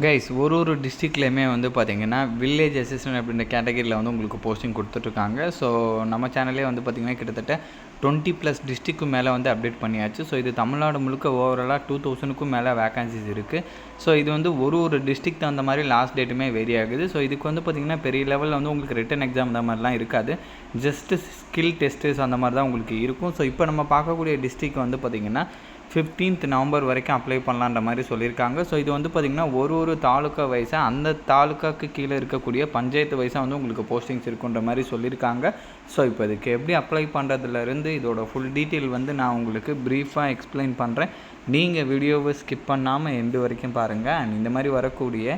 Guys ஒரு டிஸ்ட்ரிக்ட்லேயுமே வந்து பார்த்திங்கன்னா வில்லேஜ் அசிஸ்டன்ட் அப்படின்ற கேட்டகரியில் வந்து உங்களுக்கு போஸ்டிங் கொடுத்துட்ருக்காங்க. ஸோ நம்ம சேனல்லே வந்து பார்த்திங்கன்னா கிட்டத்தட்ட 20+ டிஸ்ட்ரிக்கு மேலே வந்து அப்டேட் பண்ணியாச்சு. ஸோ இது தமிழ்நாடு முழுக்க ஓவராலாக 2000க்கும் மேலே வேகன்சிஸ் இருக்குது. ஸோ இது வந்து ஒரு டிஸ்ட்ரிக்ட் அந்த மாதிரி லாஸ்ட் டேட்டுமே வேரி ஆகுது. ஸோ இதுக்கு வந்து பார்த்திங்கன்னா பெரிய லெவலில் வந்து உங்களுக்கு ரிட்டன் எக்ஸாம் அந்த மாதிரிலாம் இருக்காது. ஜஸ்ட்டு ஸ்கில் டெஸ்ட்டஸ் அந்த மாதிரி தான் உங்களுக்கு இருக்கும். ஸோ இப்போ நம்ம பார்க்கக்கூடிய டிஸ்ட்ரிக் வந்து பார்த்திங்கன்னா 15th நவம்பர் வரைக்கும் அப்ளை பண்ணலான்ற மாதிரி சொல்லியிருக்காங்க. ஸோ இது வந்து பார்த்திங்கன்னா ஒரு தாலுக்கா வைஸாக அந்த தாலுக்காவுக்கு கீழே இருக்கக்கூடிய பஞ்சாயத்து வைஸாக வந்து உங்களுக்கு போஸ்டிங்ஸ் இருக்குன்ற மாதிரி சொல்லியிருக்காங்க. ஸோ இப்போ இதுக்கு எப்படி அப்ளை பண்ணுறதுலேருந்து இதோட ஃபுல் டீட்டெயில் வந்து நான் உங்களுக்கு ப்ரீஃபாக எக்ஸ்பிளைன் பண்ணுறேன். நீங்கள் வீடியோவை ஸ்கிப் பண்ணாமல் எண்டு வரைக்கும் பாருங்கள். அண்ட் இந்த மாதிரி வரக்கூடிய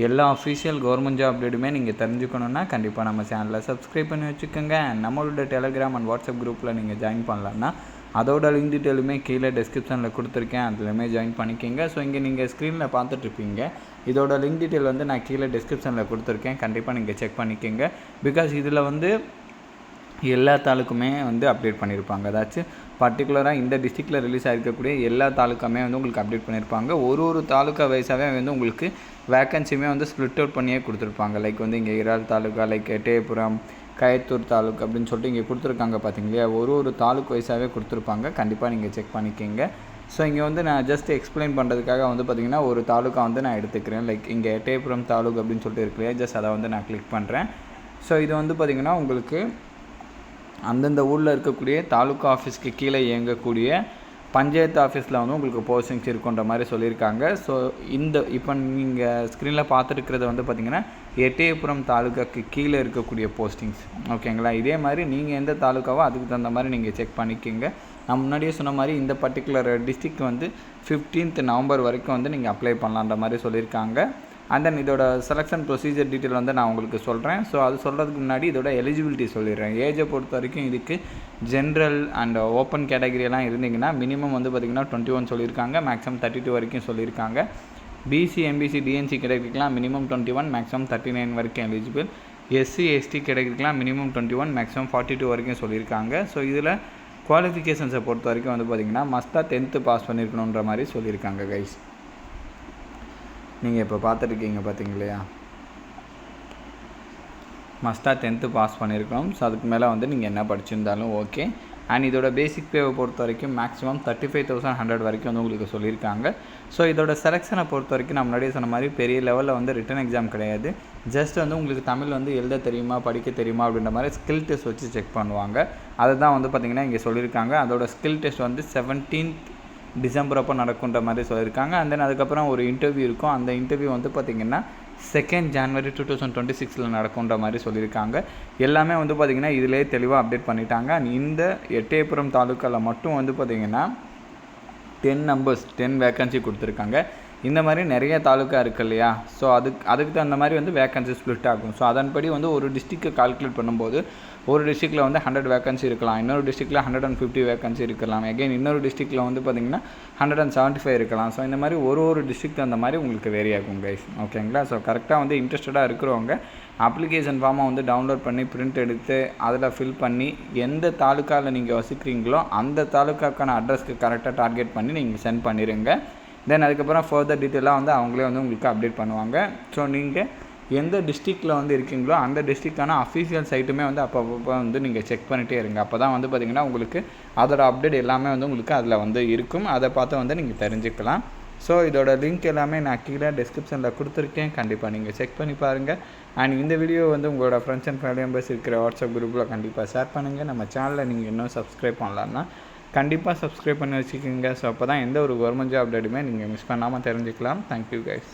எல்லா அஃபிஷியல் கவர்மெண்ட் ஜாப் அப்டேட்டுமே நீங்கள் தெரிஞ்சுக்கணுன்னா கண்டிப்பாக நம்ம சேனலை சப்ஸ்கிரைப் பண்ணி வச்சுக்கோங்க. அண்ட் நம்மளோட டெலிகிராம் அண்ட் வாட்ஸ்அப் குரூப்பில் நீங்கள் ஜாயின் பண்ணலான்னா அதோட லிங்க் டீட்டெயிலுமே கீழே டிஸ்கிரிப்ஷனில் கொடுத்துருக்கேன். அதுலேயுமே ஜாயின் பண்ணிக்கோங்க. ஸோ இங்கே நீங்கள் ஸ்க்ரீனில் பார்த்துட்ருப்பீங்க. இதோட லிங்க் டீட்டெயில் வந்து நான் கீழே டிஸ்கிரிப்ஷனில் கொடுத்துருக்கேன். கண்டிப்பாக நீங்கள் செக் பண்ணிக்கோங்க. பிகாஸ் இதில் வந்து எல்லா தாலுக்குமே வந்து அப்டேட் பண்ணியிருப்பாங்க. அதாச்சும் பர்டிகுலராக இந்த டிஸ்ட்ரிக்டில் ரிலீஸ் ஆகிருக்கக்கூடிய எல்லா தாலுக்காமே வந்து உங்களுக்கு அப்டேட் பண்ணியிருப்பாங்க. ஒரு தாலுக்கா வைஸாகவே வந்து உங்களுக்கு வேக்கன்சியுமே வந்து ஸ்ப்ளிட் அவுட் பண்ணியே கொடுத்துருப்பாங்க. லைக் வந்து இங்கே இறால் தாலுக்கா, லைக் எட்டயபுரம், கயத்தூர் தாலுக்கு அப்படின்னு சொல்லிட்டு இங்கே கொடுத்துருக்காங்க பார்த்தீங்களா. ஒரு தாலுக்கு வைஸாகவே கொடுத்துருப்பாங்க. கண்டிப்பாக நீங்கள் செக் பண்ணிக்கோங்க. ஸோ இங்கே வந்து நான் ஜஸ்ட் எக்ஸ்பிளைன் பண்ணுறதுக்காக வந்து பார்த்திங்கன்னா ஒரு தாலுக்கா வந்து நான் எடுத்துக்கிறேன். லைக் இங்கே எட்டயபுரம் தாலுக்கு அப்படின்னு சொல்லிட்டு இருக்கு இல்லையா, ஜஸ்ட் அதை வந்து நான் கிளிக் பண்ணுறேன். ஸோ இது வந்து பார்த்திங்கன்னா உங்களுக்கு அந்தந்த ஊரில் இருக்கக்கூடிய தாலுக்கா ஆஃபீஸ்க்கு கீழே இயங்கக்கூடிய பஞ்சாயத்து ஆஃபீஸில் வந்து உங்களுக்கு போஸ்டிங்ஸ் இருக்குன்ற மாதிரி சொல்லியிருக்காங்க. ஸோ இப்போ நீங்கள் ஸ்க்ரீனில் பார்த்துருக்கிறது வந்து பார்த்திங்கன்னா எட்டயபுரம் தாலுக்காக்கு கீழே இருக்கக்கூடிய போஸ்டிங்ஸ். ஓகேங்களா. இதே மாதிரி நீங்கள் எந்த தாலுக்காவோ அதுக்கு தகுந்த மாதிரி நீங்கள் செக் பண்ணிக்கோங்க. நான் முன்னாடியே சொன்ன மாதிரி இந்த பர்டிகுலர் டிஸ்ட்ரிக்ட் வந்து 15th நவம்பர் வரைக்கும் வந்து நீங்கள் அப்ளை பண்ணலான்ற மாதிரி சொல்லியிருக்காங்க. அண்ட் தென் இதோட செலெக்ஷன் ப்ரொசீஜர் டீட்டெயில் வந்து நான் உங்களுக்கு சொல்கிறேன். ஸோ அது சொல்கிறதுக்கு முன்னாடி இதோட எலிஜிபிலிட்டி சொல்லிடுறேன். ஏஜை பொறுத்த வரைக்கும் இதுக்கு ஜென்ரல் அண்ட் ஓப்பன் கேட்டகரியெல்லாம் இருந்தீங்கன்னா மினிமம் வந்து பார்த்திங்கன்னா 21 சொல்லியிருக்காங்க. மேக்ஸிமம் 32 வரைக்கும் சொல்லியிருக்காங்க. பிசி, எம்பிசி, டிஎன்சி கேட்டகரிக்கெலாம் மினிமம் 21, மேக்ஸிமம் 39 வரைக்கும் எலிஜிபிள். எஸ்சி, எஸ்டி கேட்டகரிக்கெலாம் மினிமம் 21, மேக்ஸிமம் 42 வரைக்கும் சொல்லியிருக்காங்க. ஸோ இதில் குவாலிஃபிகேஷன்ஸை பொறுத்த வரைக்கும் வந்து பார்த்திங்கன்னா மஸ்ட்டாக 10th பாஸ் பண்ணியிருக்கணுன்ற மாதிரி சொல்லியிருக்காங்க கைஸ். நீங்கள் இப்போ பார்த்துருக்கீங்க பார்த்தீங்களா, மஸ்ட்டாக 10th பாஸ் பண்ணியிருக்கணும். ஸோ அதுக்கு மேலே வந்து நீங்கள் என்ன படிச்சிருந்தாலும் ஓகே. அண்ட் இதோட பேசிக் பேவை பொறுத்த வரைக்கும் மேக்ஸிமம் 35,100 வரைக்கும் வந்து உங்களுக்கு சொல்லியிருக்காங்க. ஸோ இதோட செலெக்ஷனை பொறுத்த வரைக்கும் நான் முன்னாடியே சொன்ன மாதிரி பெரிய லெவலில் வந்து ரிட்டன் எக்ஸாம் கிடையாது. ஜஸ்ட் வந்து உங்களுக்கு தமிழ் வந்து எழுத தெரியுமா, படிக்க தெரியுமா அப்படின்ற மாதிரி ஸ்கில் டெஸ்ட் வச்சு செக் பண்ணுவாங்க. அதுதான் வந்து பார்த்திங்கன்னா இங்கே சொல்லியிருக்காங்க. அதோட ஸ்கில் டெஸ்ட் வந்து 17th டிசம்பர் அப்போ நடக்குன்ற மாதிரி சொல்லியிருக்காங்க. அண்ட் தென் அதுக்கப்புறம் ஒரு இன்டர்வியூ இருக்கும். அந்த இன்டர்வியூ வந்து பார்த்திங்கன்னா 2nd January 2026 நடக்குன்ற மாதிரி சொல்லியிருக்காங்க. எல்லாமே வந்து பார்த்திங்கன்னா இதிலே தெளிவாக அப்டேட் பண்ணிட்டாங்க. இந்த எட்டயபுரம் தாலுக்காவில் மட்டும் வந்து பார்த்திங்கன்னா 10 வேக்கன்சி கொடுத்துருக்காங்க. இந்த மாதிரி நிறைய தாலுக்கா இருக்குது இல்லையா. ஸோ அதுக்கு தகுந்த மாதிரி வந்து வேக்கன்சி ஸ்ப்ளிட் ஆகும். ஸோ அதன்படி வந்து ஒரு டிஸ்ட்ரிக்டை கால்குலேட் பண்ணும்போது ஒரு டிஸ்ட்ரிக்டில் வந்து 100 வேக்கன்சி இருக்கலாம், இன்னொரு டிஸ்ட்ரிக்டில் 150 வேக்கன்சி இருக்கலாம், அகைன் இன்னொரு டிஸ்ட்ரிக்டில் வந்து பார்த்திங்கன்னா 175 இருக்கலாம். ஸோ இந்த மாதிரி ஒரு டிஸ்ட்ரிக்ட் அந்த மாதிரி உங்களுக்கு வேரி ஆகும் கைஸ். ஓகேங்களா. ஸோ கரெக்டாக வந்து இன்ட்ரெஸ்டடாக இருக்கிறவங்க அப்ளிகேஷன் ஃபார்மை வந்து டவுன்லோட் பண்ணி பிரிண்ட் எடுத்து அதில் ஃபில் பண்ணி எந்த தாலுக்காவில் நீங்கள் வசிக்கிறீங்களோ அந்த தாலுக்காக்கான அட்ரஸ்க்கு கரெக்டாக டார்கெட் பண்ணி நீங்கள் சென்ட் பண்ணிடுங்க. தென் அதுக்கப்புறம் ஃபர்தர் டீட்டெயிலாக வந்து அவங்களே வந்து உங்களுக்கு அப்டேட் பண்ணுவாங்க. ஸோ நீங்கள் எந்த டிஸ்ட்ரிக்டில் வந்து இருக்கீங்களோ அந்த டிஸ்ட்ரிக்டான அஃபீஷியல் சைட்டுமே வந்து அப்பப்போ வந்து நீங்கள் செக் பண்ணிகிட்டே இருங்க. அப்போ தான் வந்து பார்த்திங்கன்னா உங்களுக்கு அதோட அப்டேட் எல்லாமே வந்து உங்களுக்கு அதில் வந்து இருக்கும். அதை பார்த்து வந்து நீங்கள் தெரிஞ்சுக்கலாம். ஸோ இதோட லிங்க் எல்லாமே நான் கீழே டிஸ்கிரிப்ஷனில் கொடுத்துருக்கேன். கண்டிப்பாக நீங்கள் செக் பண்ணி பாருங்கள். அண்ட் இந்த வீடியோ வந்து உங்களோட ஃப்ரெண்ட்ஸ் அண்ட் ஃபேமிலி மெம்பர்ஸ் இருக்கிற வாட்ஸ்அப் குரூப்பில் கண்டிப்பாக ஷேர் பண்ணுங்கள். நம்ம சேனலில் நீங்கள் இன்னும் சப்ஸ்கிரைப் பண்ணலான்னா கண்டிப்பாக சப்ஸ்கிரைப் பண்ணி வச்சுக்கோங்க. ஸோ அப்போ தான் எந்த ஒரு கவர்மெண்ட் ஜாப் அப்டேட்டுமே நீங்கள் மிஸ் பண்ணாமல் தெரிஞ்சுக்கலாம். Thank you guys.